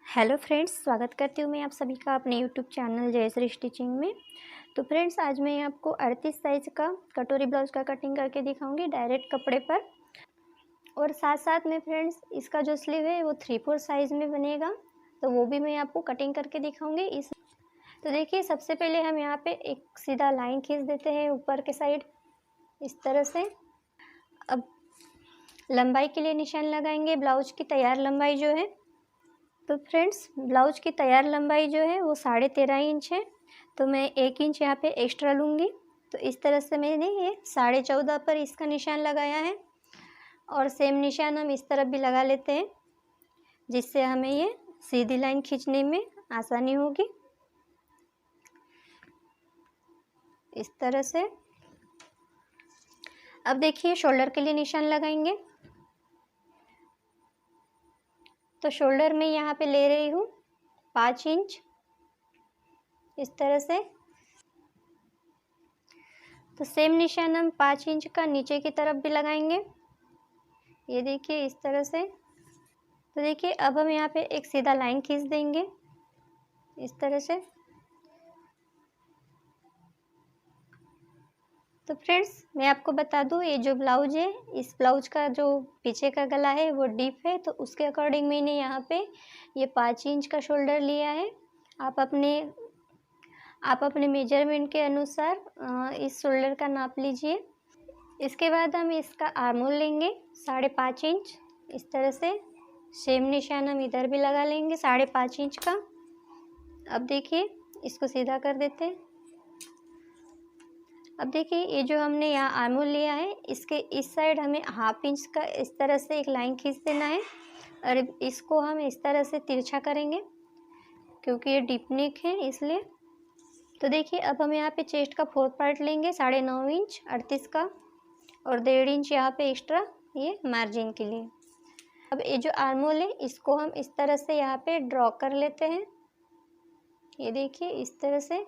Hello friends, स्वागत करती हूँ मैं आप सभी का अपने यूट्यूब चैनल जयश्री स्टिचिंग में। तो फ्रेंड्स, आज मैं आपको 38 साइज़ का कटोरी ब्लाउज़ का कटिंग करके दिखाऊंगी डायरेक्ट कपड़े पर। और साथ साथ में फ्रेंड्स, इसका जो स्लीव है वो 3/4 साइज़ में बनेगा, तो वो भी मैं आपको कटिंग करके दिखाऊंगी। तो देखिए, सबसे पहले हम यहाँ पे एक सीधा लाइन खींच देते हैं ऊपर के साइड इस तरह से। अब लंबाई के लिए निशान लगाएंगे, ब्लाउज की तैयार लंबाई जो है। तो फ्रेंड्स, ब्लाउज की तैयार लंबाई जो है वो 13.5 इंच है, तो मैं 1 इंच यहाँ पे एक्स्ट्रा लूँगी। तो इस तरह से मैंने ये 14.5 पर इसका निशान लगाया है, और सेम निशान हम इस तरफ भी लगा लेते हैं, जिससे हमें ये सीधी लाइन खींचने में आसानी होगी। इस तरह से। अब देखिए, शोल्डर के लिए निशान लगाएंगे। तो शोल्डर में यहाँ पे ले रही हूँ 5 इंच इस तरह से। तो सेम निशान हम 5 इंच का नीचे की तरफ भी लगाएंगे, ये देखिए इस तरह से। तो देखिए, अब हम यहाँ पे एक सीधा लाइन खींच देंगे इस तरह से। तो फ्रेंड्स, मैं आपको बता दूँ, ये जो ब्लाउज है, इस ब्लाउज का जो पीछे का गला है वो डीप है, तो उसके अकॉर्डिंग मैंने यहाँ पे ये 5 इंच का शोल्डर लिया है। आप अपने मेजरमेंट के अनुसार इस शोल्डर का नाप लीजिए। इसके बाद हम इसका आर्म होल लेंगे 5.5 इंच इस तरह से। सेम निशान हम इधर भी लगा लेंगे 5.5 इंच का। अब देखिए, इसको सीधा कर देते हैं। अब देखिए, ये जो हमने यहाँ आर्म होल लिया है, इसके इस साइड हमें 1/2 इंच का इस तरह से एक लाइन खींच देना है, और इसको हम इस तरह से तिरछा करेंगे, क्योंकि ये डीप नेक है इसलिए। तो देखिए, अब हम यहाँ पे चेस्ट का 4th पार्ट लेंगे 9.5 इंच 38 का, और 1.5 इंच यहाँ पे एक्स्ट्रा ये मार्जिन के लिए। अब ये जो आर्म होल है, इसको हम इस तरह से यहाँ पे ड्रॉ कर लेते हैं, ये देखिए इस तरह से।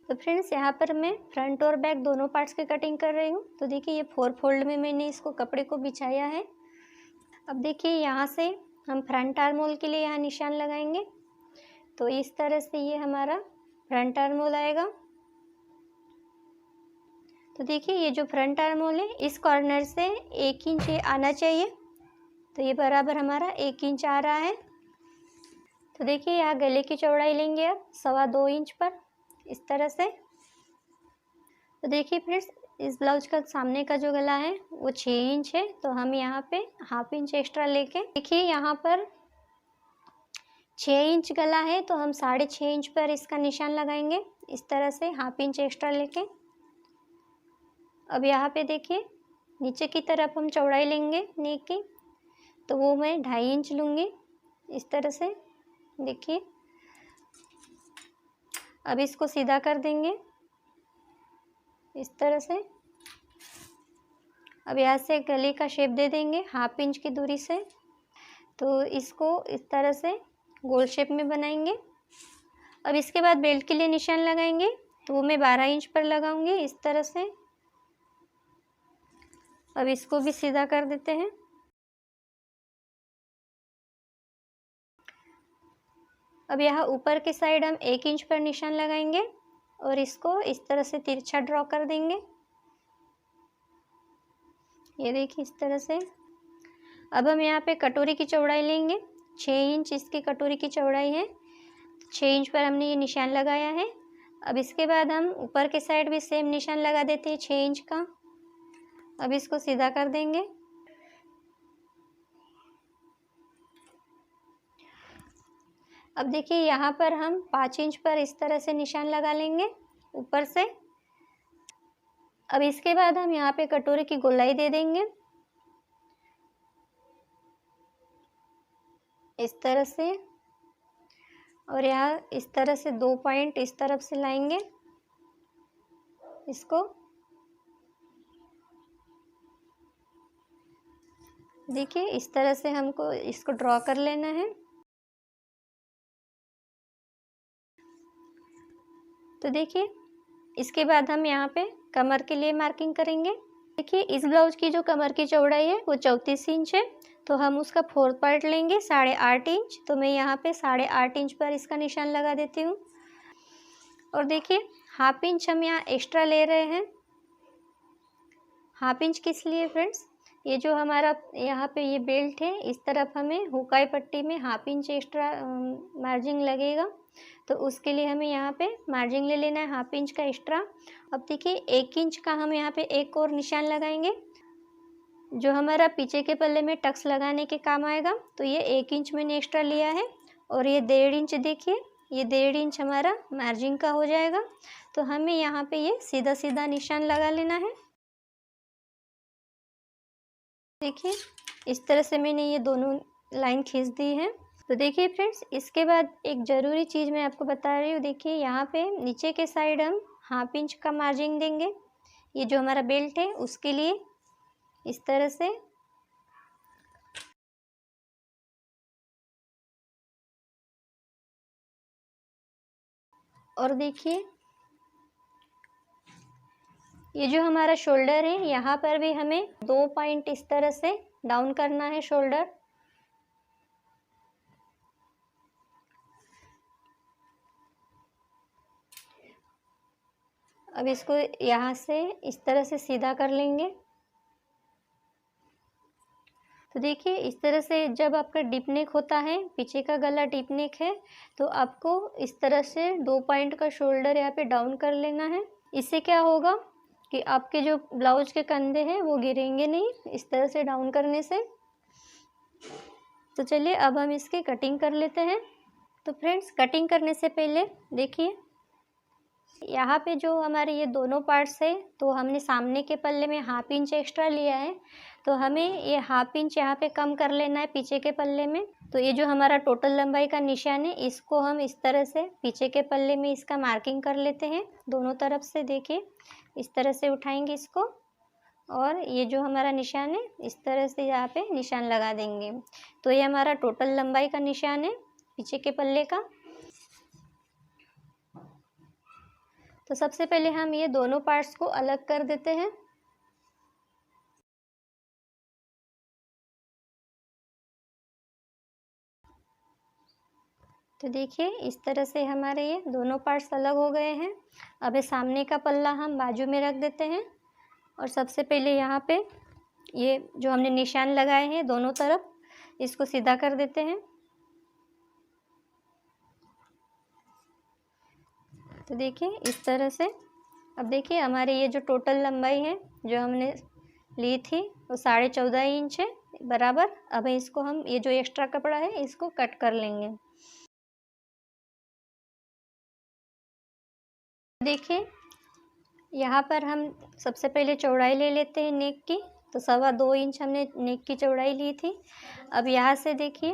तो फ्रेंड्स, यहाँ पर मैं फ्रंट और बैक दोनों पार्ट्स की कटिंग कर रही हूँ। तो देखिए, ये 4 फोल्ड में मैंने इसको कपड़े को बिछाया है। अब देखिए, यहाँ से हम फ्रंट आर्म होल के लिए यहाँ निशान लगाएंगे। तो इस तरह से ये हमारा फ्रंट आर्म होल आएगा। तो देखिए, ये जो फ्रंट आर्म होल है, इस कॉर्नर से 1 इंच ये आना चाहिए। तो ये बराबर हमारा 1 इंच आ रहा है। तो देखिए, यहाँ गले की चौड़ाई लेंगे अब 2.25 इंच पर इस तरह से। तो देखिए फ्रेंड्स, इस ब्लाउज का सामने का जो गला है वो 6 इंच है, तो हम यहाँ पे 1/2 इंच एक्स्ट्रा लेके, देखिए यहाँ पर 6 इंच गला है, तो हम 6.5 इंच पर इसका निशान लगाएंगे इस तरह से 1/2 इंच एक्स्ट्रा लेके। अब यहाँ पे देखिए, नीचे की तरफ हम चौड़ाई लेंगे नेक की, तो वो मैं 2.5 इंच लूँगी इस तरह से, देखिए। अब इसको सीधा कर देंगे इस तरह से। अब यहाँ से गले का शेप दे देंगे 1/2 इंच की दूरी से। तो इसको इस तरह से गोल शेप में बनाएंगे। अब इसके बाद बेल्ट के लिए निशान लगाएंगे, तो वो मैं 12 इंच पर लगाऊंगी इस तरह से। अब इसको भी सीधा कर देते हैं। अब यहाँ ऊपर की साइड हम 1 इंच पर निशान लगाएंगे, और इसको इस तरह से तिरछा ड्रॉ कर देंगे, ये देखिए इस तरह से। अब हम यहाँ पे कटोरी की चौड़ाई लेंगे, 6 इंच इसकी कटोरी की चौड़ाई है। 6 इंच पर हमने ये निशान लगाया है। अब इसके बाद हम ऊपर के साइड भी सेम निशान लगा देते हैं 6 इंच का। अब इसको सीधा कर देंगे। अब देखिए, यहाँ पर हम 5 इंच पर इस तरह से निशान लगा लेंगे ऊपर से। अब इसके बाद हम यहाँ पे कटोरी की गोलाई दे देंगे इस तरह से, और यहाँ इस तरह से 2 पॉइंट इस तरफ से लाएंगे इसको, देखिए इस तरह से हमको इसको ड्रॉ कर लेना है। तो देखिए, इसके बाद हम यहाँ पे कमर के लिए मार्किंग करेंगे। देखिए इस ब्लाउज की जो कमर की चौड़ाई है वो 34 इंच है, तो हम उसका 4th पार्ट लेंगे 8.5 इंच। तो मैं यहाँ पे 8.5 इंच पर इसका निशान लगा देती हूँ। और देखिए 1/2 इंच हम यहाँ एक्स्ट्रा ले रहे हैं। 1/2 इंच किस लिए फ्रेंड्स, ये जो हमारा यहाँ पे ये बेल्ट है इस तरफ हमें हुकाई पट्टी में 1/2 इंच एक्स्ट्रा मार्जिन लगेगा, तो उसके लिए हमें यहाँ पे मार्जिन ले लेना है 1/2 इंच का एक्स्ट्रा। अब देखिए 1 इंच का हम यहाँ पे एक और निशान लगाएंगे जो हमारा पीछे के पल्ले में टक्स लगाने के काम आएगा। तो ये 1 इंच मैंने एक्स्ट्रा लिया है और ये 1.5 इंच, देखिए ये 1.5 इंच हमारा मार्जिन का हो जाएगा। तो हमें यहाँ पे ये सीधा सीधा निशान लगा लेना है। देखिए इस तरह से मैंने ये दोनों लाइन खींच दी है। तो देखिए फ्रेंड्स इसके बाद एक ज़रूरी चीज़ मैं आपको बता रही हूँ। देखिए यहाँ पे नीचे के साइड हम 1/2 इंच का मार्जिन देंगे, ये जो हमारा बेल्ट है उसके लिए, इस तरह से। और देखिए ये जो हमारा शोल्डर है यहाँ पर भी हमें 2 पॉइंट इस तरह से डाउन करना है शोल्डर। अब इसको यहाँ से इस तरह से सीधा कर लेंगे। तो देखिए इस तरह से जब आपका डीप नेक होता है, पीछे का गला डीप नेक है, तो आपको इस तरह से 2 पॉइंट का शोल्डर यहाँ पे डाउन कर लेना है। इससे क्या होगा कि आपके जो ब्लाउज के कंधे हैं वो गिरेंगे नहीं इस तरह से डाउन करने से। तो चलिए अब हम इसकी कटिंग कर लेते हैं। तो फ्रेंड्स कटिंग करने से पहले देखिए यहाँ पे जो हमारे ये दोनों पार्ट्स है, तो हमने सामने के पल्ले में 1/2 इंच एक्स्ट्रा लिया है, तो हमें ये 1/2 इंच यहाँ पे कम कर लेना है पीछे के पल्ले में। तो ये जो हमारा टोटल लंबाई का निशान है इसको हम इस तरह से पीछे के पल्ले में इसका मार्किंग कर लेते हैं दोनों तरफ से। देखिए इस तरह से उठाएंगे इसको और ये जो हमारा निशान है इस तरह से यहाँ पे निशान लगा देंगे। तो ये हमारा टोटल लंबाई का निशान है पीछे के पल्ले का। तो सबसे पहले हम ये दोनों पार्ट्स को अलग कर देते हैं। तो देखिए इस तरह से हमारे ये दोनों पार्ट्स अलग हो गए हैं। अब ये सामने का पल्ला हम बाजू में रख देते हैं और सबसे पहले यहाँ पे ये जो हमने निशान लगाए हैं दोनों तरफ, इसको सीधा कर देते हैं। तो देखिए इस तरह से। अब देखिए हमारी ये जो टोटल लंबाई है जो हमने ली थी वो 14.5 इंच है बराबर। अब इसको हम ये जो एक्स्ट्रा कपड़ा है इसको कट कर लेंगे। देखिए यहाँ पर हम सबसे पहले चौड़ाई ले लेते हैं नेक की। तो 2.25 इंच हमने नेक की चौड़ाई ली थी। अब यहाँ से देखिए,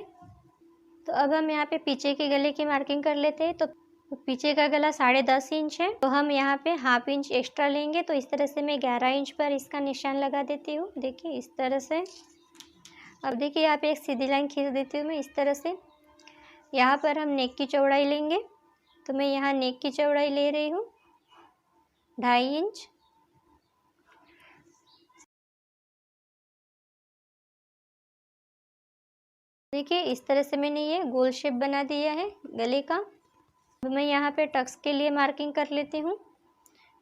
तो अब हम यहाँ पे पीछे के गले की मार्किंग कर लेते हैं। तो पीछे का गला 10.5 इंच है, तो हम यहाँ पे 1/2 इंच एक्स्ट्रा लेंगे। तो इस तरह से मैं 11 इंच पर इसका निशान लगा देती हूँ। देखिए इस तरह से। अब देखिए यहाँ पे एक सीधी लाइन खींच देती हूँ मैं इस तरह से। यहाँ पर हम नेक की चौड़ाई लेंगे, तो मैं यहाँ नेक की चौड़ाई ले रही हूँ 2.5 इंच। देखिए इस तरह से मैंने ये गोल शेप बना दिया है गले का। अब मैं यहाँ पे टक्स के लिए मार्किंग कर लेती हूँ।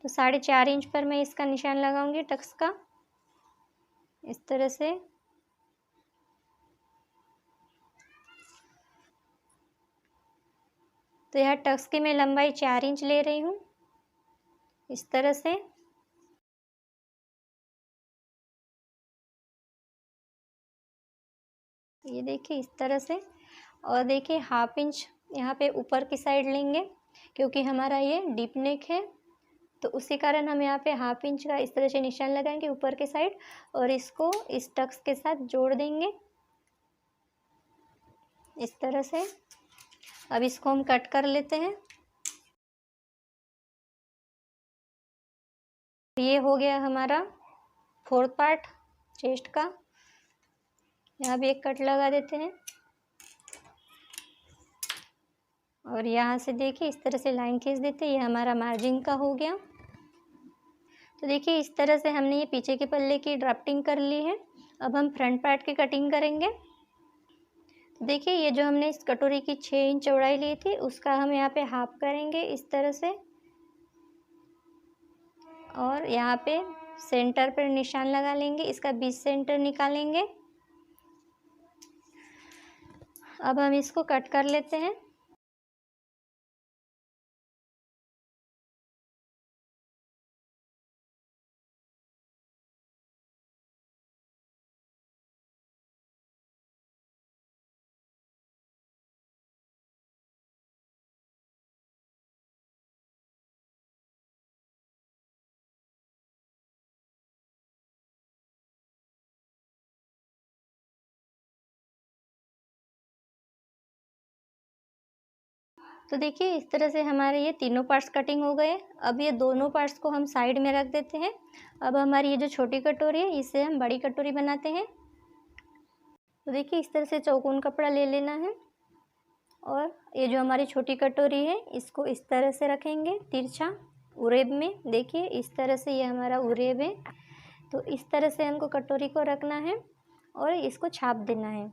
तो 4.5 इंच पर मैं इसका निशान लगाऊंगी टक्स का, इस तरह से। तो यहाँ टक्स की मैं लंबाई 4 इंच ले रही हूँ इस तरह से। ये देखिए इस तरह से। और देखिए 1/2 इंच यहाँ पे ऊपर की साइड लेंगे क्योंकि हमारा ये डीप नेक है, तो उसी कारण हम यहाँ पे 1/2 इंच का इस तरह से निशान लगाएंगे ऊपर के साइड और इसको इस टक्स के साथ जोड़ देंगे इस तरह से। अब इसको हम कट कर लेते हैं। ये हो गया हमारा 4th पार्ट चेस्ट का। यहाँ भी एक कट लगा देते हैं और यहाँ से देखिए इस तरह से लाइन खींच देते हैं। ये हमारा मार्जिन का हो गया। तो देखिए इस तरह से हमने ये पीछे के पल्ले की ड्राफ्टिंग कर ली है। अब हम फ्रंट पार्ट की कटिंग करेंगे। तो देखिए ये जो हमने इस कटोरी की 6 इंच चौड़ाई ली थी उसका हम यहाँ पे हाफ करेंगे इस तरह से, और यहाँ पे सेंटर पर निशान लगा लेंगे, इसका 20 सेंटर निकालेंगे। अब हम इसको कट कर लेते हैं। तो देखिए इस तरह से हमारे ये तीनों पार्ट्स कटिंग हो गए। अब ये दोनों पार्ट्स को हम साइड में रख देते हैं। अब हमारी ये जो छोटी कटोरी है इसे हम बड़ी कटोरी बनाते हैं। तो देखिए इस तरह से चौकोन कपड़ा ले लेना है, और ये जो हमारी छोटी कटोरी है इसको इस तरह से रखेंगे तिरछा उरेब में। देखिए इस तरह से ये हमारा उरेब है। तो इस तरह से हमको कटोरी को रखना है और इसको छाप देना है।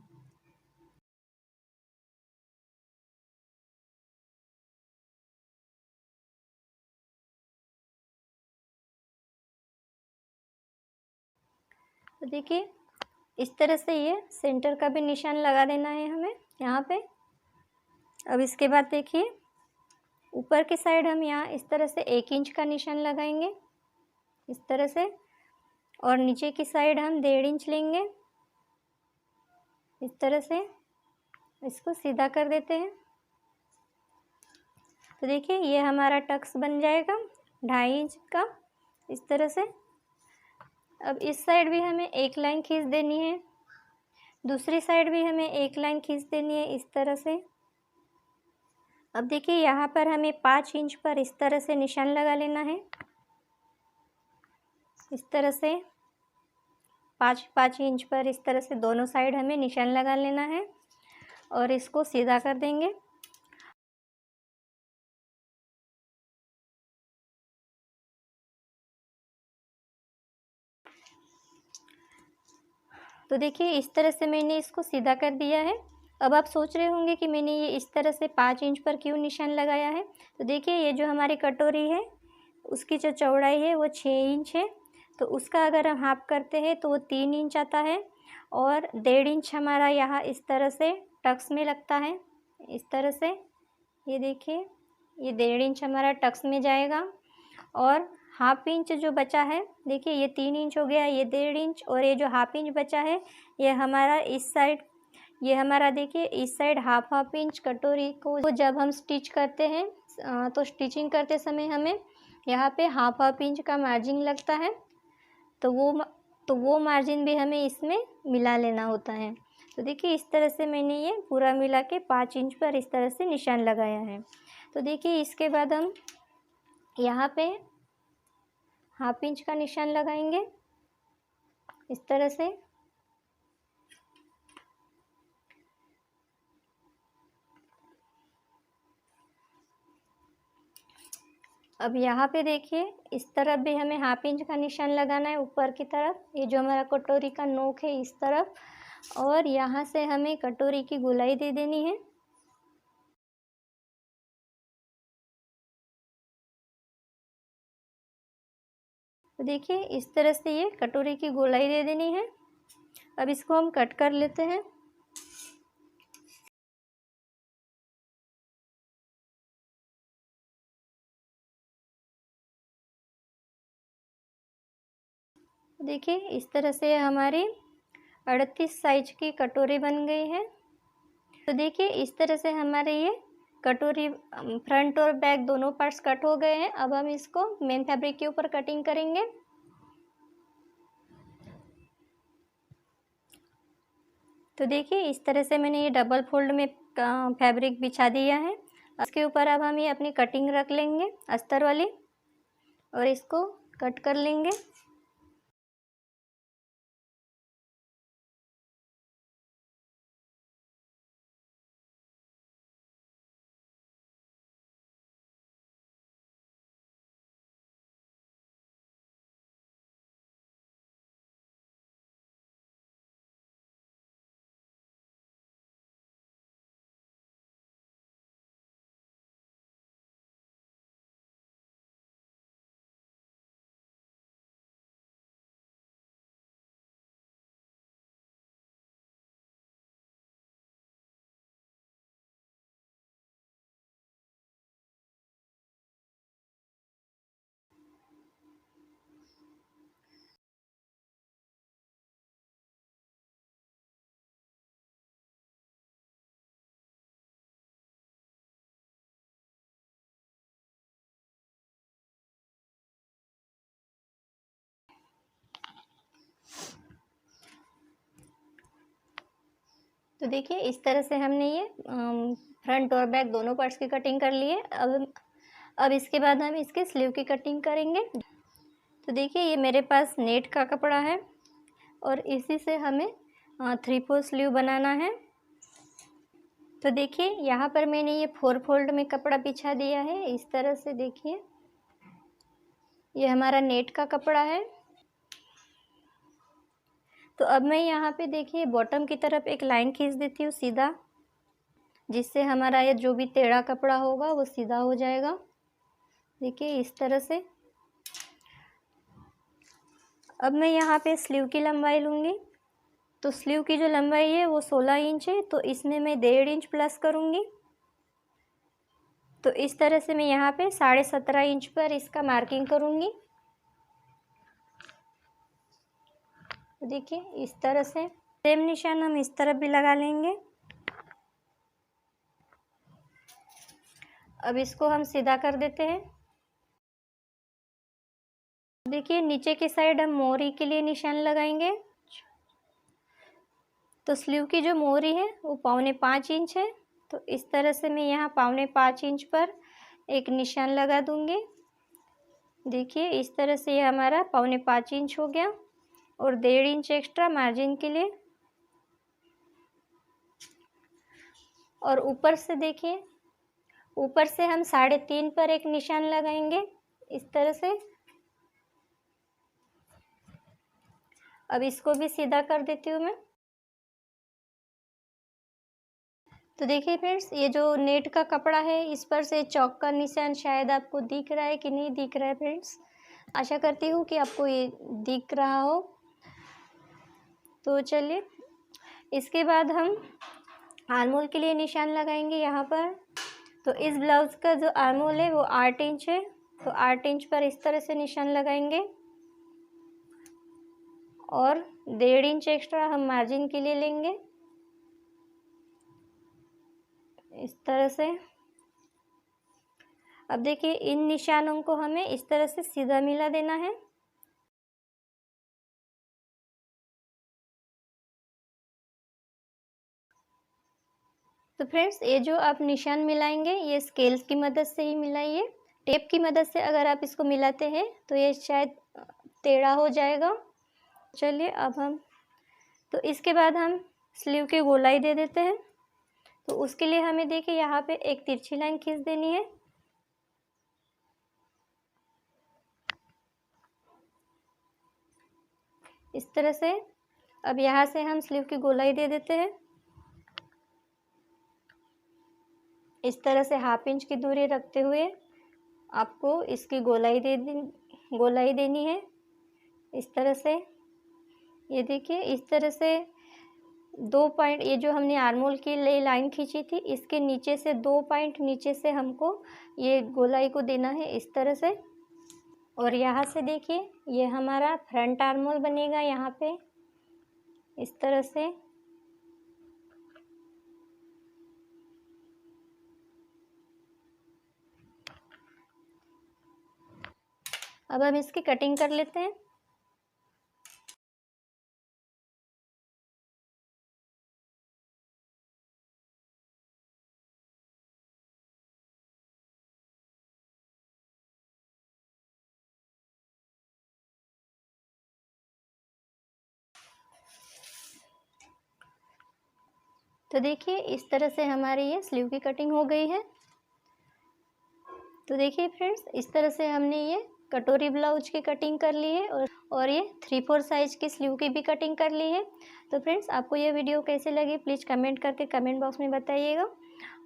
तो देखिए इस तरह से ये सेंटर का भी निशान लगा देना है हमें यहाँ पे। अब इसके बाद देखिए ऊपर की साइड हम यहाँ इस तरह से 1 इंच का निशान लगाएंगे इस तरह से, और नीचे की साइड हम 1.5 इंच लेंगे इस तरह से, इसको सीधा कर देते हैं। तो देखिए ये हमारा टक्स बन जाएगा 2.5 इंच का इस तरह से। अब इस साइड भी हमें एक लाइन खींच देनी है, दूसरी साइड भी हमें एक लाइन खींच देनी है इस तरह से। अब देखिए यहाँ पर हमें 5 इंच पर इस तरह से निशान लगा लेना है इस तरह से। 5 इंच पर इस तरह से दोनों साइड हमें निशान लगा लेना है और इसको सीधा कर देंगे। तो देखिए इस तरह से मैंने इसको सीधा कर दिया है। अब आप सोच रहे होंगे कि मैंने ये इस तरह से 5 इंच पर क्यों निशान लगाया है। तो देखिए ये जो हमारी कटोरी है उसकी जो चौड़ाई है वो 6 इंच है, तो उसका अगर हम हाफ करते हैं तो वो 3 इंच आता है, और 1.5 इंच हमारा यहाँ इस तरह से टक्स में लगता है इस तरह से। ये देखिए ये 1.5 इंच हमारा टक्स में जाएगा, और हाफ इंच जो बचा है देखिए ये 3 इंच हो गया, ये 1.5 इंच, और ये जो हाफ इंच बचा है ये हमारा इस साइड, ये हमारा देखिए इस साइड हाफ इंच कटोरी को जब हम स्टिच करते हैं तो स्टिचिंग करते समय हमें यहाँ पे हाफ इंच का मार्जिन लगता है, तो वो मार्जिन भी हमें इसमें मिला लेना होता है। तो देखिए इस तरह से मैंने ये पूरा मिला के 5 इंच पर इस तरह से निशान लगाया है। तो देखिए इसके बाद हम यहाँ पे हाफ इंच का निशान लगाएंगे इस तरह से। अब यहाँ पे देखिए इस तरफ भी हमें हाफ इंच का निशान लगाना है ऊपर की तरफ, ये जो हमारा कटोरी का नोक है इस तरफ, और यहाँ से हमें कटोरी की गोलाई दे देनी है। तो देखिए इस तरह से ये कटोरी की गोलाई दे देनी है। अब इसको हम कट कर लेते हैं। देखिए इस तरह से हमारी 38 साइज की कटोरी बन गई है। तो देखिए इस तरह से हमारे ये कटोरी फ्रंट और बैक दोनों पार्ट्स कट हो गए हैं। अब हम इसको मेन फैब्रिक के ऊपर कटिंग करेंगे। तो देखिए इस तरह से मैंने ये डबल फोल्ड में फैब्रिक बिछा दिया है। इसके ऊपर अब हम ये अपनी कटिंग रख लेंगे अस्तर वाली, और इसको कट कर लेंगे। तो देखिए इस तरह से हमने ये फ्रंट और बैक दोनों पार्ट्स की कटिंग कर ली है। अब इसके बाद हम इसके स्लीव की कटिंग करेंगे। तो देखिए ये मेरे पास नेट का कपड़ा है और इसी से हमें 3/4 स्लीव बनाना है। तो देखिए यहाँ पर मैंने ये 4 फोल्ड में कपड़ा बिछा दिया है। इस तरह से देखिए ये हमारा नेट का कपड़ा है। तो अब मैं यहाँ पे देखिए बॉटम की तरफ एक लाइन खींच देती हूँ सीधा, जिससे हमारा ये जो भी टेढ़ा कपड़ा होगा वो सीधा हो जाएगा। देखिए इस तरह से। अब मैं यहाँ पे स्लीव की लंबाई लूँगी। तो स्लीव की जो लंबाई है वो 16 इंच है, तो इसमें मैं 1.5 इंच प्लस करूँगी। तो इस तरह से मैं यहाँ पे 17.5 इंच पर इसका मार्किंग करूँगी। तो देखिए इस तरह से सेम निशान हम इस तरफ भी लगा लेंगे। अब इसको हम सीधा कर देते हैं। देखिए नीचे की साइड हम मोहरी के लिए निशान लगाएंगे। तो स्लीव की जो मोहरी है वो 4.25 इंच है, तो इस तरह से मैं यहाँ 4.25 इंच पर एक निशान लगा दूंगी। देखिए इस तरह से ये हमारा 4.25 इंच हो गया और 1.5 इंच एक्स्ट्रा मार्जिन के लिए। और ऊपर से देखिए ऊपर से हम 3.5 पर एक निशान लगाएंगे इस तरह से। अब इसको भी सीधा कर देती हूँ मैं। तो देखिए फ्रेंड्स ये जो नेट का कपड़ा है इस पर से चौक का निशान शायद आपको दिख रहा है कि नहीं दिख रहा है फ्रेंड्स। आशा करती हूँ कि आपको ये दिख रहा हो। तो चलिए इसके बाद हम आर्मोल के लिए निशान लगाएंगे यहाँ पर। तो इस ब्लाउज़ का जो आर्मोल है वो 8 इंच है, तो 8 इंच पर इस तरह से निशान लगाएंगे और 1.5 इंच एक्स्ट्रा हम मार्जिन के लिए लेंगे इस तरह से। अब देखिए इन निशानों को हमें इस तरह से सीधा मिला देना है। तो फ्रेंड्स ये जो आप निशान मिलाएंगे ये स्केल्स की मदद से ही मिलाइए। टेप की मदद से अगर आप इसको मिलाते हैं तो ये शायद टेढ़ा हो जाएगा। चलिए अब हम तो इसके बाद हम स्लीव की गोलाई दे देते हैं। तो उसके लिए हमें देखिए यहाँ पे एक तिरछी लाइन खींच देनी है। इस तरह से। अब यहाँ से हम स्लीव की गोलाई दे देते हैं। इस तरह से 1/2 इंच की दूरी रखते हुए आपको इसकी गोलाई देनी है इस तरह से। ये देखिए इस तरह से 2 पॉइंट, ये जो हमने आर्मोल की लाइन खींची थी इसके नीचे से 2 पॉइंट नीचे से हमको ये गोलाई को देना है इस तरह से। और यहाँ से देखिए ये हमारा फ्रंट आर्मोल बनेगा यहाँ पे इस तरह से। अब हम इसकी कटिंग कर लेते हैं। तो देखिए इस तरह से हमारी ये स्लीव की कटिंग हो गई है। तो देखिए फ्रेंड्स इस तरह से हमने ये कटोरी ब्लाउज की कटिंग कर ली है और ये 3/4 साइज की स्लीव की भी कटिंग कर ली है। तो फ्रेंड्स आपको ये वीडियो कैसे लगी प्लीज़ कमेंट करके कमेंट बॉक्स में बताइएगा।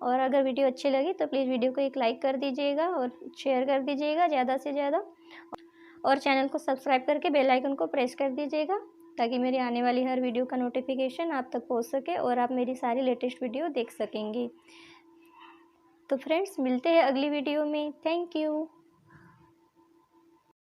और अगर वीडियो अच्छी लगी तो प्लीज़ वीडियो को एक लाइक कर दीजिएगा और शेयर कर दीजिएगा ज़्यादा से ज़्यादा। और चैनल को सब्सक्राइब करके बेल आइकन को प्रेस कर दीजिएगा ताकि मेरी आने वाली हर वीडियो का नोटिफिकेशन आप तक पहुंच सके और आप मेरी सारी लेटेस्ट वीडियो देख सकेंगी। तो फ्रेंड्स मिलते हैं अगली वीडियो में। Thank you.